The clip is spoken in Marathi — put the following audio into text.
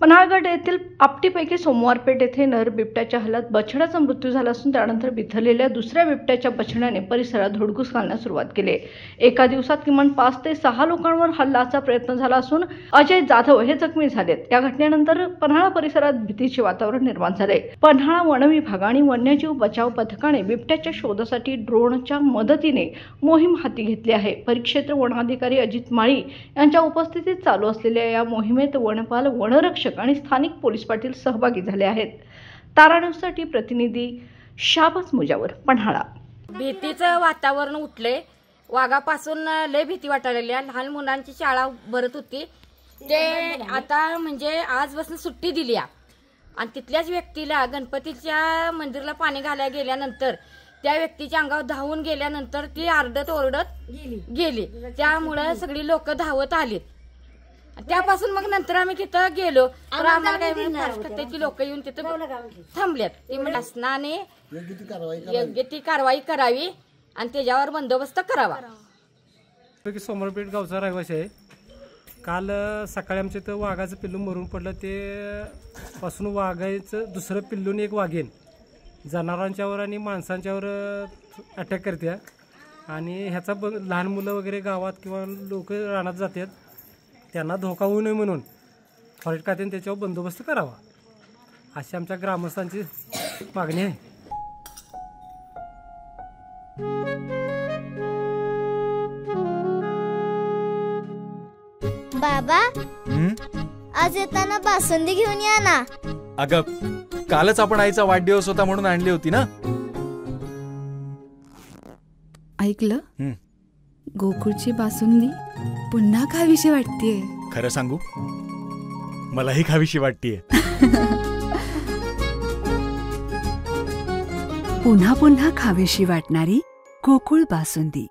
पन्हाळगड येथील आपटीपैकी सोमवारपेठ येथे नर बिबट्याच्या हल्ल्यात बछड्याचा मृत्यू झाला असून त्यानंतर बिथरलेल्या दुसऱ्या बिबट्याच्या बछड्याने परिसरात धुडगूस घालण्यास सुरुवात केली। एका दिवसात किमान 5 ते 6 लोकांवर हल्ल्याचा प्रयत्न झाला असून अजय जाधव हे जखमी झालेत। या घटनेनंतर पन्हाळा परिसरात भीतीचे वातावरण निर्माण झाले। पन्हाळा वन विभाग आणि वन्यजीव बचाव पथकाने बिबट्याच्या शोधासाठी ड्रोनच्या मदतीने मोहीम हाती घेतली आहे। परिक्षेत्र वनाधिकारी अजित माळी यांच्या उपस्थितीत चालू असलेल्या या मोहिमेत वनपाल, वनरक्षक आणि स्थानिक पोलीस पाटील सहभागी झाले आहेत। तारा न्यूजसाठी प्रतिनिधी शाबाज मुजावर, पन्हाळा। भीतीचं वातावरण उठले, वाघापासून लय भीती वाटायला। लहान मुलांची शाळा भरत होती, ते आता म्हणजे आजपासून सुट्टी दिली आणि तिथल्याच व्यक्तीला गणपतीच्या मंदिराला पाणी घालायला गेल्यानंतर त्या व्यक्तीच्या अंगावर धावून गेल्यानंतर ती आरडत ओरडत गेली। त्यामुळे सगळी लोक धावत आली। त्यापासून मग नंतर आम्ही तिथं गेलो तर आम्हाला काही त्याची लोक येऊन तिथं थांबल्यात। ती म्हणजे शासनाने योग्य ती कारवाई करावी आणि त्याच्यावर बंदोबस्त करावा। सोमवारपेठ गावचा रहिवासी आहे। काल सकाळी आमच्या इथं वाघाचं पिल्लू मरून पडलं, ते पासून वाघाचं दुसरं पिल्लून एक वाघेन जनावरांच्यावर आणि माणसांच्यावर अटॅक करते आणि ह्याचा लहान मुलं वगैरे गावात किंवा लोक रानात जातात, त्यांना धोका होऊ नये म्हणून फॉरेस्ट खात्याने त्याच्यावर बंदोबस्त करावा अशी आमच्या ग्रामस्थांची मागणी आहे। बाबा, आज येताना बासुंदी घेऊन या ना। अगं, कालच आपण आईचा वाढदिवस होता म्हणून आणली होती ना। ऐकलं, गोकुळची बासुंदी पुन्हा खावीशी वाटतेय। खरं सांगू, मलाही खावीशी वाटतेय। पुन्हा पुन्हा खावीशी वाटणारी गोकुळ बासुंदी।